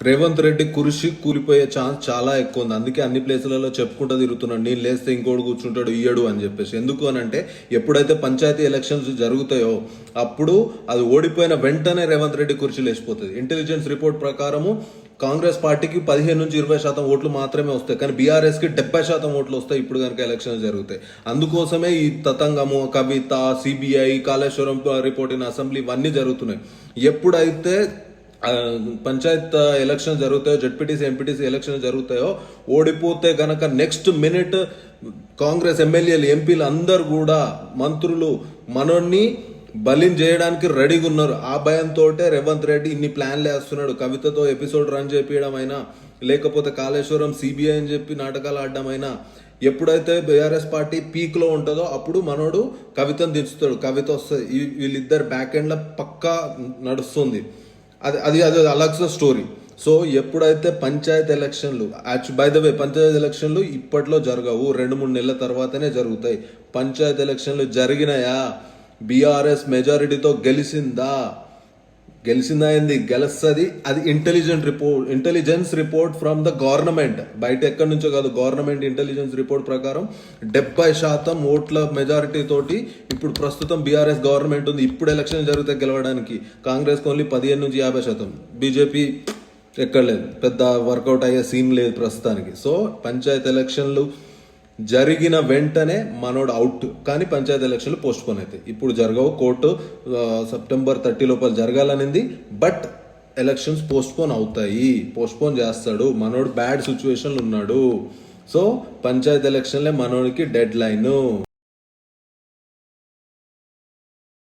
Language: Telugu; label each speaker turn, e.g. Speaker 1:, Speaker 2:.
Speaker 1: రేవంత్ రెడ్డి కురిసి కూలిపోయే ఛాన్స్ చాలా ఎక్కువ ఉంది. అందుకే అన్ని ప్లేసులలో చెప్పుకుంటూ తిరుగుతున్నాడు, నేను లేస్తే ఇంకోటి కూర్చుంటాడు ఇయ్యడు అని చెప్పేసి. ఎందుకు అని అంటే ఎప్పుడైతే పంచాయతీ ఎలక్షన్స్ జరుగుతాయో అప్పుడు అది ఓడిపోయిన వెంటనే రేవంత్ రెడ్డి కుర్చీ లేచిపోతుంది. ఇంటెలిజెన్స్ రిపోర్ట్ ప్రకారము కాంగ్రెస్ పార్టీకి 15-20% ఓట్లు మాత్రమే వస్తాయి, కానీ బీఆర్ఎస్ కి 70% ఓట్లు వస్తాయి ఇప్పుడు కనుక ఎలక్షన్స్ జరుగుతాయి. అందుకోసమే ఈ తతంగము, Kavitha, CBI, Kaleshwaram report in assembly ఇవన్నీ జరుగుతున్నాయి. ఎప్పుడైతే పంచాయత్ ఎలక్షన్ జరుగుతాయో, జెడ్పీటీసీ ఎంపీటీసీ ఎలక్షన్ జరుగుతాయో, ఓడిపోతే గనక నెక్స్ట్ మినిట్ కాంగ్రెస్ ఎమ్మెల్యేలు, ఎంపీలు అందరు కూడా మంత్రులు మనోన్ని బలిం చేయడానికి రెడీగా ఉన్నారు. ఆ భయంతో రేవంత్ రెడ్డి ఇన్ని ప్లాన్లు వేస్తున్నాడు. కవితతో ఎపిసోడ్ రన్ చేపించడం అయినా, లేకపోతే కాళేశ్వరం సిబిఐ అని చెప్పి నాటకాలు ఆడడం అయినా, ఎప్పుడైతే బీఆర్ఎస్ పార్టీ పీక్ లో ఉంటుందో అప్పుడు మనోడు కవితను దించుతాడు. కవిత వస్తుంది, వీళ్ళిద్దరు బ్యాక్ ఎండ్ లో పక్కా నడుస్తుంది. అది అది అది అలగ్స్ స్టోరీ. సో ఎప్పుడైతే పంచాయత్ ఎలక్షన్లు, బై ద వే పంచాయత్ ఎలక్షన్లు ఇప్పట్లో జరగవు, 2-3 నెలల తర్వాతనే జరుగుతాయి. పంచాయత్ ఎలక్షన్లు జరిగినాయా, బీఆర్ఎస్ మెజారిటీతో గెలిచిందా ఏంది, గెలుస్తుంది. అది intelligence report from the government, బయట ఎక్కడి నుంచో కాదు, గవర్నమెంట్ ఇంటెలిజెన్స్ రిపోర్ట్ ప్రకారం 70% ఓట్ల మెజారిటీ తోటి ఇప్పుడు ప్రస్తుతం బీఆర్ఎస్ గవర్నమెంట్ ఉంది. ఇప్పుడు ఎలక్షన్ జరిగితే గెలవడానికి కాంగ్రెస్ ఓన్లీ 15-50%, బీజేపీ ఎక్కడ లేదు, పెద్ద వర్కౌట్ అయ్యే సీన్ లేదు ప్రస్తుతానికి. సో పంచాయత్ ఎలక్షన్లు జరిగిన వెంటనే మనోడు అవుట్, కానీ పంచాయతీ ఎలక్షన్లు పోస్ట్ పోన్ అవుతాయి. ఇప్పుడు జరగవు, కోర్టు సెప్టెంబర్ 30 లోపల జరగాలనింది, బట్ ఎలక్షన్స్ పోస్ట్ పోన్ అవుతాయి, పోస్ట్ పోన్ చేస్తాడు. మనోడు బ్యాడ్ సిచ్యువేషన్లు ఉన్నాడు. సో పంచాయతీ ఎలక్షన్లే మనోడికి డెడ్ లైన్.